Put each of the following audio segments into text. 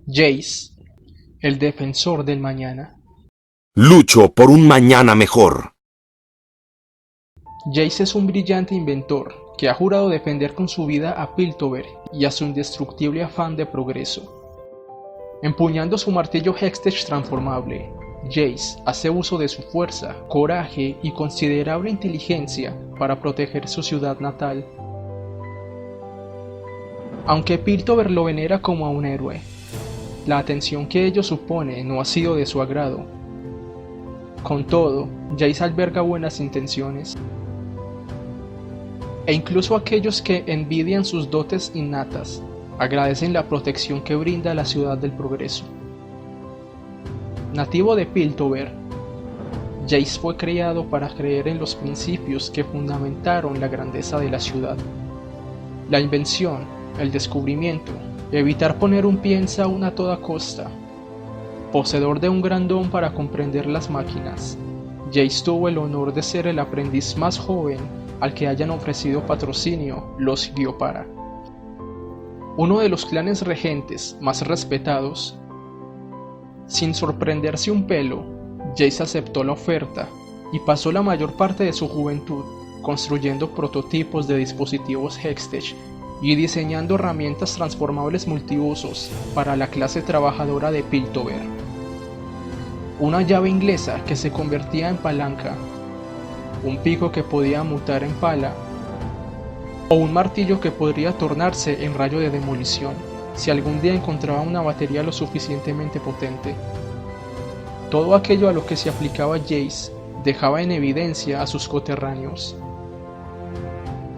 Jace, el defensor del mañana. Lucho por un mañana mejor. Jace es un brillante inventor que ha jurado defender con su vida a Piltover y a su indestructible afán de progreso. Empuñando su martillo Hextech transformable, Jace hace uso de su fuerza, coraje y considerable inteligencia para proteger su ciudad natal. Aunque Piltover lo venera como a un héroe, la atención que ello supone no ha sido de su agrado. Con todo, Jace alberga buenas intenciones. E incluso aquellos que envidian sus dotes innatas, agradecen la protección que brinda la ciudad del progreso. Nativo de Piltover, Jace fue criado para creer en los principios que fundamentaron la grandeza de la ciudad. La invención, el descubrimiento, evitar poner un pie en Zaun a toda costa. Poseedor de un gran don para comprender las máquinas, Jace tuvo el honor de ser el aprendiz más joven al que hayan ofrecido patrocinio los Gyopara. Uno de los clanes regentes más respetados. Sin sorprenderse un pelo, Jace aceptó la oferta y pasó la mayor parte de su juventud construyendo prototipos de dispositivos Hextech y diseñando herramientas transformables multiusos para la clase trabajadora de Piltover. Una llave inglesa que se convertía en palanca, un pico que podía mutar en pala, o un martillo que podría tornarse en rayo de demolición si algún día encontraba una batería lo suficientemente potente. Todo aquello a lo que se aplicaba Jace dejaba en evidencia a sus coterráneos.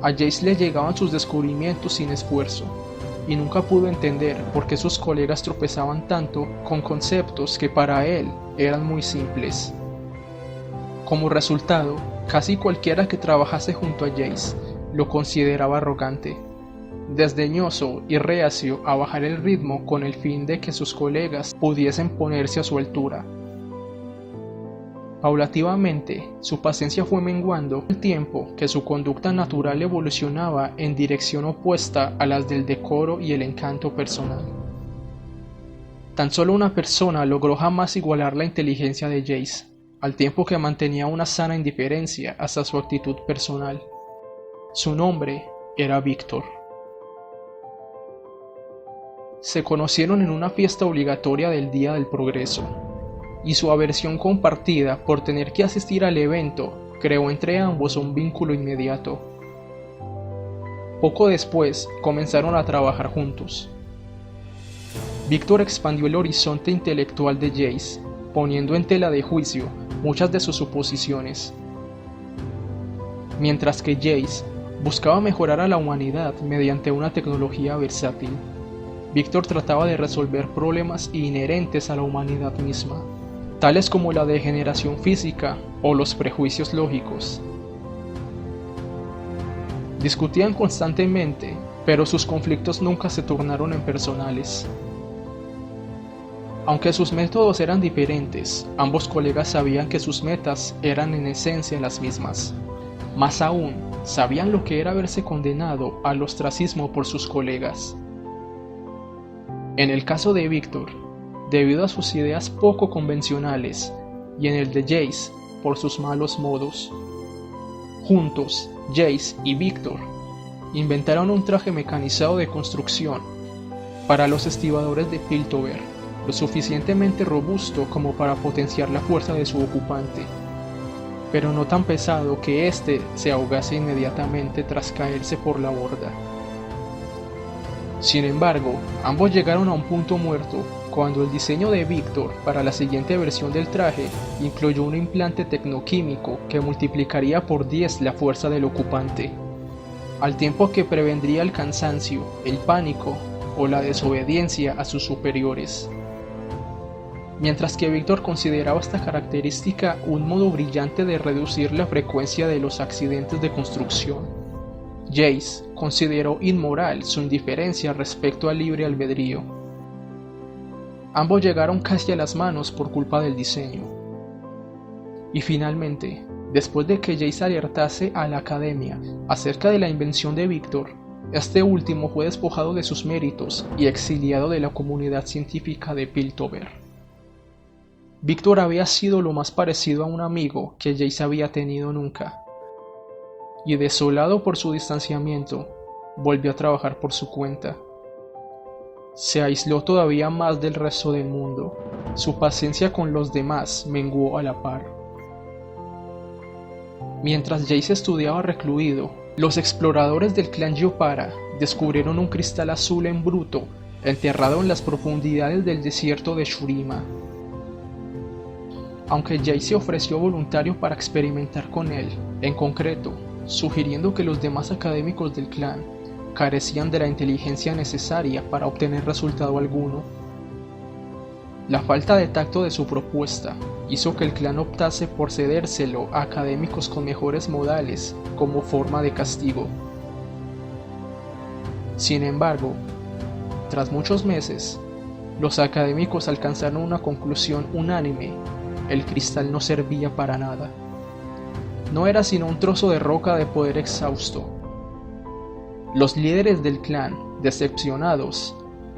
A Jace le llegaban sus descubrimientos sin esfuerzo, y nunca pudo entender por qué sus colegas tropezaban tanto con conceptos que para él eran muy simples. Como resultado, casi cualquiera que trabajase junto a Jace lo consideraba arrogante, desdeñoso y reacio a bajar el ritmo con el fin de que sus colegas pudiesen ponerse a su altura. Paulativamente, su paciencia fue menguando al tiempo que su conducta natural evolucionaba en dirección opuesta a las del decoro y el encanto personal. Tan solo una persona logró jamás igualar la inteligencia de Jace, al tiempo que mantenía una sana indiferencia hacia su actitud personal. Su nombre era Víctor. Se conocieron en una fiesta obligatoria del Día del Progreso, y su aversión compartida por tener que asistir al evento creó entre ambos un vínculo inmediato. Poco después comenzaron a trabajar juntos. Víctor expandió el horizonte intelectual de Jace, poniendo en tela de juicio muchas de sus suposiciones. Mientras que Jace buscaba mejorar a la humanidad mediante una tecnología versátil, Víctor trataba de resolver problemas inherentes a la humanidad misma, tales como la degeneración física o los prejuicios lógicos. Discutían constantemente, pero sus conflictos nunca se tornaron en personales. Aunque sus métodos eran diferentes, ambos colegas sabían que sus metas eran en esencia las mismas. Más aún, sabían lo que era verse condenado al ostracismo por sus colegas. En el caso de Víctor, debido a sus ideas poco convencionales, y en el de Jace, por sus malos modos. Juntos, Jace y Víctor inventaron un traje mecanizado de construcción para los estibadores de Piltover, lo suficientemente robusto como para potenciar la fuerza de su ocupante, pero no tan pesado que éste se ahogase inmediatamente tras caerse por la borda. Sin embargo, ambos llegaron a un punto muerto cuando el diseño de Víctor para la siguiente versión del traje incluyó un implante tecnoquímico que multiplicaría por 10 la fuerza del ocupante, al tiempo que prevendría el cansancio, el pánico o la desobediencia a sus superiores. Mientras que Víctor consideraba esta característica un modo brillante de reducir la frecuencia de los accidentes de construcción, Jace consideró inmoral su indiferencia respecto al libre albedrío. Ambos llegaron casi a las manos por culpa del diseño. Y finalmente, después de que Jace alertase a la academia acerca de la invención de Víctor, Este último fue despojado de sus méritos y exiliado de la comunidad científica de Piltover. Víctor había sido lo más parecido a un amigo que Jace había tenido nunca, y desolado por su distanciamiento, volvió a trabajar por su cuenta. Se aisló todavía más del resto del mundo. Su paciencia con los demás menguó a la par. Mientras Jace estudiaba recluido, los exploradores del clan Yopara descubrieron un cristal azul en bruto enterrado en las profundidades del desierto de Shurima. Aunque Jace se ofreció voluntario para experimentar con él, en concreto, sugiriendo que los demás académicos del clan carecían de la inteligencia necesaria para obtener resultado alguno. La falta de tacto de su propuesta hizo que el clan optase por cedérselo a académicos con mejores modales como forma de castigo. Sin embargo, tras muchos meses, los académicos alcanzaron una conclusión unánime: el cristal no servía para nada. No era sino un trozo de roca de poder exhausto. Los líderes del clan, decepcionados,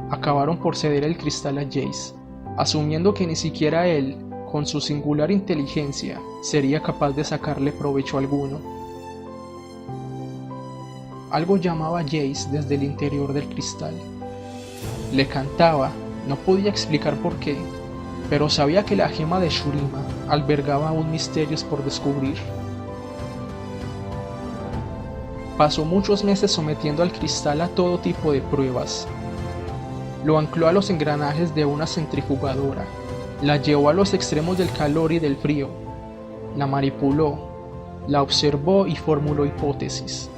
acabaron por ceder el cristal a Jace, asumiendo que ni siquiera él, con su singular inteligencia, sería capaz de sacarle provecho alguno. Algo llamaba a Jace desde el interior del cristal. Le cantaba, no podía explicar por qué, pero sabía que la gema de Shurima albergaba aún misterios por descubrir. Pasó muchos meses sometiendo al cristal a todo tipo de pruebas. Lo ancló a los engranajes de una centrifugadora, la llevó a los extremos del calor y del frío, la manipuló, la observó y formuló hipótesis,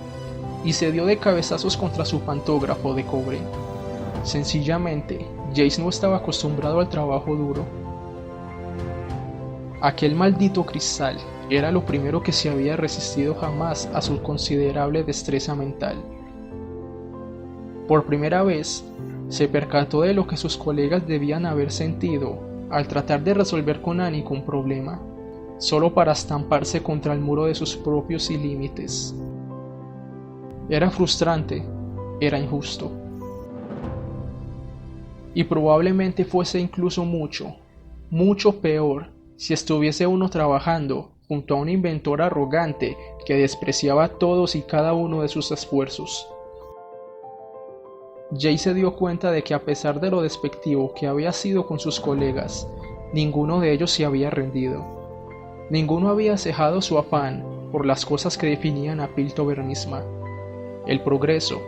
y se dio de cabezazos contra su pantógrafo de cobre. Sencillamente, Jace no estaba acostumbrado al trabajo duro. Aquel maldito cristal era lo primero que se había resistido jamás a su considerable destreza mental. Por primera vez, se percató de lo que sus colegas debían haber sentido al tratar de resolver con ánico un problema, solo para estamparse contra el muro de sus propios límites. Era frustrante, era injusto. Y probablemente fuese incluso mucho peor si estuviese uno trabajando junto a un inventor arrogante que despreciaba todos y cada uno de sus esfuerzos. Jace se dio cuenta de que a pesar de lo despectivo que había sido con sus colegas, ninguno de ellos se había rendido. Ninguno había cejado su afán por las cosas que definían a Piltover misma: el progreso,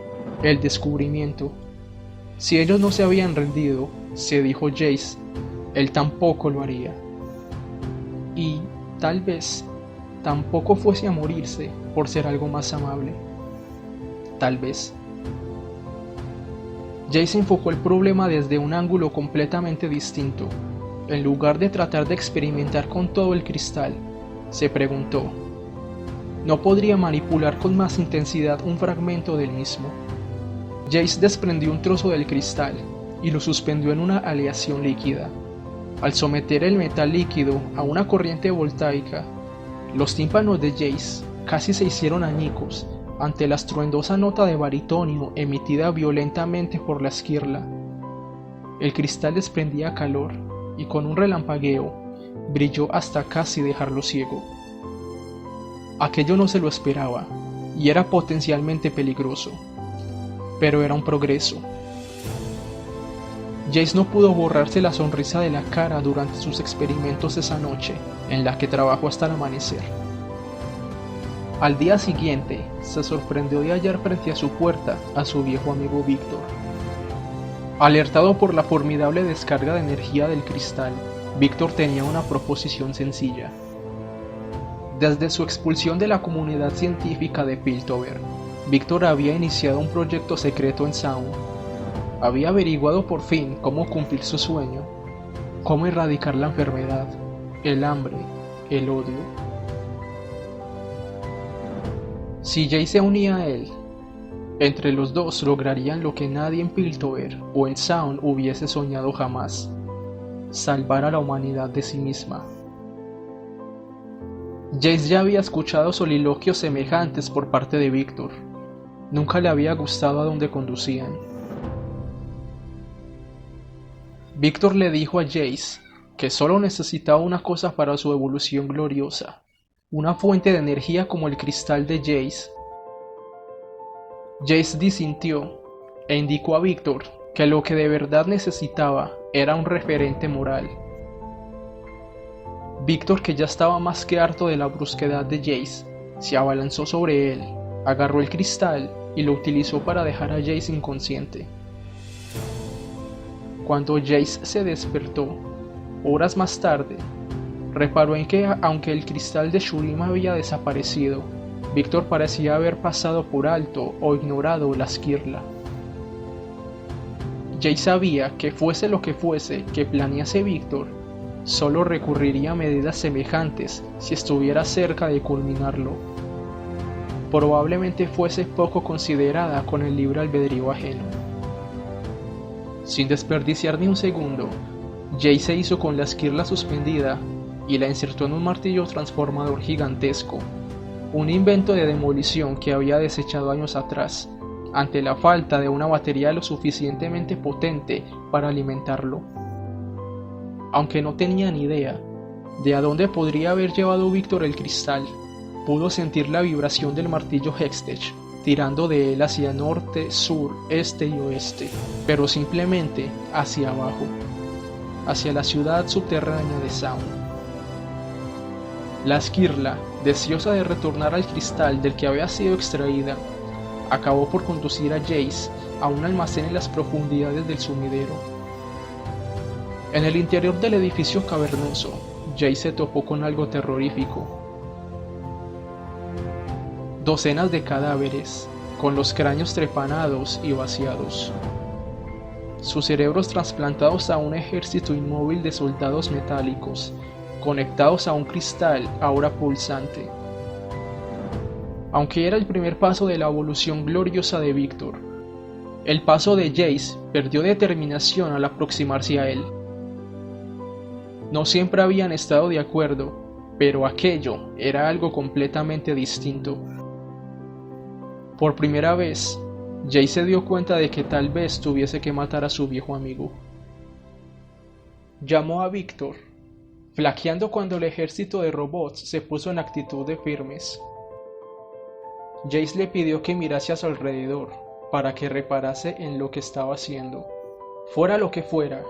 el descubrimiento. Si ellos no se habían rendido, se dijo Jace, él tampoco lo haría. Y, tal vez, tampoco fuese a morirse por ser algo más amable. Tal vez. Jace enfocó el problema desde un ángulo completamente distinto. En lugar de tratar de experimentar con todo el cristal, se preguntó: ¿no podría manipular con más intensidad un fragmento del mismo? Jace desprendió un trozo del cristal y lo suspendió en una aleación líquida. Al someter el metal líquido a una corriente voltaica, los tímpanos de Jace casi se hicieron añicos ante la estruendosa nota de baritonio emitida violentamente por la esquirla. El cristal desprendía calor y con un relampagueo brilló hasta casi dejarlo ciego. Aquello no se lo esperaba y era potencialmente peligroso, pero era un progreso. Jace no pudo borrarse la sonrisa de la cara durante sus experimentos esa noche, en la que trabajó hasta el amanecer. Al día siguiente, se sorprendió de hallar frente a su puerta a su viejo amigo Víctor. Alertado por la formidable descarga de energía del cristal, Víctor tenía una proposición sencilla. Desde su expulsión de la comunidad científica de Piltover, Víctor había iniciado un proyecto secreto en Zaun. Había averiguado por fin cómo cumplir su sueño, cómo erradicar la enfermedad, el hambre, el odio. Si Jace se unía a él, entre los dos lograrían lo que nadie en Piltover o en Zaun hubiese soñado jamás: salvar a la humanidad de sí misma. Jace ya había escuchado soliloquios semejantes por parte de Víctor. Nunca le había gustado a donde conducían. Víctor le dijo a Jace que solo necesitaba una cosa para su evolución gloriosa, una fuente de energía como el cristal de Jace. Jace disintió e indicó a Víctor que lo que de verdad necesitaba era un referente moral. Víctor, que ya estaba más que harto de la brusquedad de Jace, se abalanzó sobre él, agarró el cristal y lo utilizó para dejar a Jace inconsciente. Cuando Jace se despertó, horas más tarde, reparó en que aunque el cristal de Shurima había desaparecido, Víctor parecía haber pasado por alto o ignorado la esquirla. Jace sabía que fuese lo que fuese que planease Víctor, solo recurriría a medidas semejantes si estuviera cerca de culminarlo. Probablemente fuese poco considerada con el libre albedrío ajeno. Sin desperdiciar ni un segundo, Jace se hizo con la esquirla suspendida y la insertó en un martillo transformador gigantesco, un invento de demolición que había desechado años atrás, ante la falta de una batería lo suficientemente potente para alimentarlo. Aunque no tenía ni idea de a dónde podría haber llevado Víctor el cristal, pudo sentir la vibración del martillo Hextech, tirando de él hacia norte, sur, este y oeste, pero simplemente hacia abajo, hacia la ciudad subterránea de Zaun. La esquirla, deseosa de retornar al cristal del que había sido extraída, acabó por conducir a Jace a un almacén en las profundidades del sumidero. En el interior del edificio cavernoso, Jace se topó con algo terrorífico. Docenas de cadáveres, con los cráneos trepanados y vaciados. Sus cerebros trasplantados a un ejército inmóvil de soldados metálicos, conectados a un cristal ahora pulsante. Aunque era el primer paso de la evolución gloriosa de Víctor, el paso de Jace perdió determinación al aproximarse a él. No siempre habían estado de acuerdo, pero aquello era algo completamente distinto. Por primera vez, Jace se dio cuenta de que tal vez tuviese que matar a su viejo amigo. Llamó a Víctor, flaqueando cuando el ejército de robots se puso en actitud de firmes. Jace le pidió que mirase a su alrededor para que reparase en lo que estaba haciendo. Fuera lo que fuera,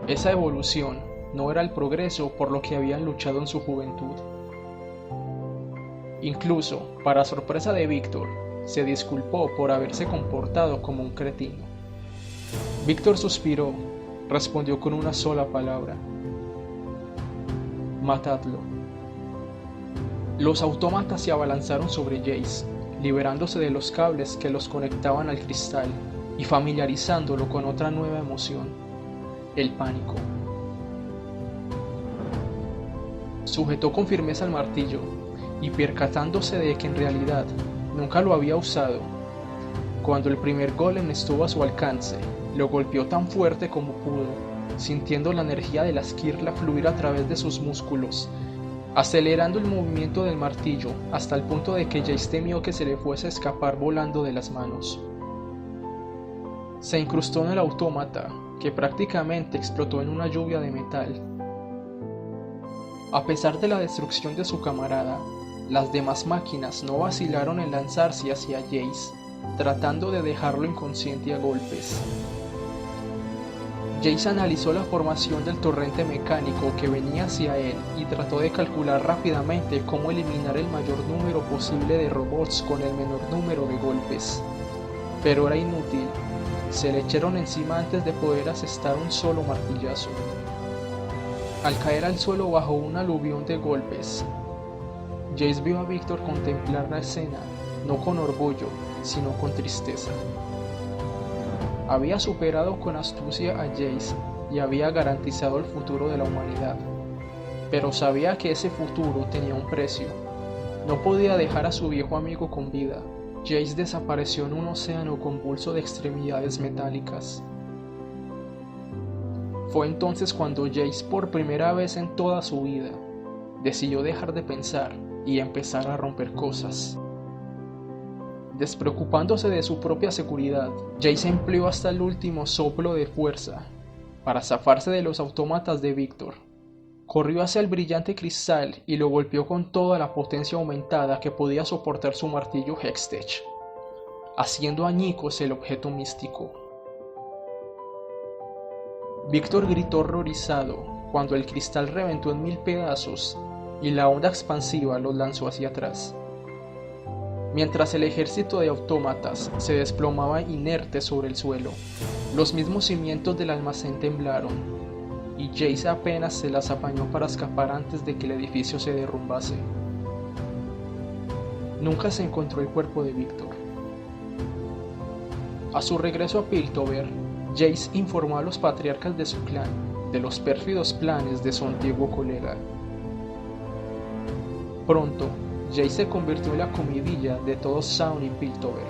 esa evolución no era el progreso por lo que habían luchado en su juventud. Incluso, para sorpresa de Víctor, se disculpó por haberse comportado como un cretino. Víctor suspiró, respondió con una sola palabra: matadlo. Los autómatas se abalanzaron sobre Jace, liberándose de los cables que los conectaban al cristal y familiarizándolo con otra nueva emoción, el pánico. Sujetó con firmeza el martillo y, percatándose de que en realidad nunca lo había usado, cuando el primer golem estuvo a su alcance, lo golpeó tan fuerte como pudo, sintiendo la energía de la esquirla fluir a través de sus músculos, acelerando el movimiento del martillo hasta el punto de que Jace temió que se le fuese a escapar volando de las manos. Se incrustó en el autómata, que prácticamente explotó en una lluvia de metal. A pesar de la destrucción de su camarada, las demás máquinas no vacilaron en lanzarse hacia Jace, tratando de dejarlo inconsciente a golpes. Jace analizó la formación del torrente mecánico que venía hacia él y trató de calcular rápidamente cómo eliminar el mayor número posible de robots con el menor número de golpes. Pero era inútil, se le echaron encima antes de poder asestar un solo martillazo. Al caer al suelo bajo un aluvión de golpes, Jace vio a Víctor contemplar la escena, no con orgullo, sino con tristeza. Había superado con astucia a Jace y había garantizado el futuro de la humanidad, pero sabía que ese futuro tenía un precio. No podía dejar a su viejo amigo con vida. Jace desapareció en un océano convulso de extremidades metálicas. Fue entonces cuando Jace, por primera vez en toda su vida, decidió dejar de pensar y empezar a romper cosas. Despreocupándose de su propia seguridad, Jace empleó hasta el último soplo de fuerza para zafarse de los autómatas de Víctor. Corrió hacia el brillante cristal y lo golpeó con toda la potencia aumentada que podía soportar su martillo Hextech, haciendo añicos el objeto místico. Víctor gritó horrorizado cuando el cristal reventó en 1000 pedazos y la onda expansiva los lanzó hacia atrás. Mientras el ejército de autómatas se desplomaba inerte sobre el suelo, los mismos cimientos del almacén temblaron, y Jace apenas se las apañó para escapar antes de que el edificio se derrumbase. Nunca se encontró el cuerpo de Víctor. A su regreso a Piltover, Jace informó a los patriarcas de su clan de los pérfidos planes de su antiguo colega. Pronto, Jace se convirtió en la comidilla de todo Zaun y Piltover.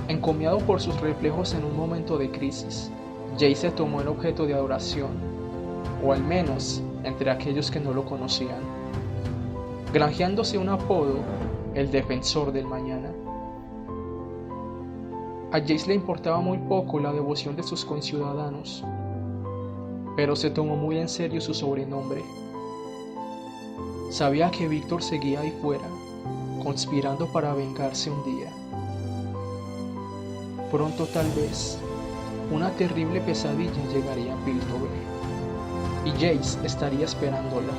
Encomiado por sus reflejos en un momento de crisis, Jace se tomó el objeto de adoración, o al menos entre aquellos que no lo conocían, granjeándose un apodo, el Defensor del Mañana. A Jace le importaba muy poco la devoción de sus conciudadanos, pero se tomó muy en serio su sobrenombre. Sabía que Víctor seguía ahí fuera, conspirando para vengarse un día. Pronto tal vez, una terrible pesadilla llegaría a Piltover, y Jace estaría esperándola.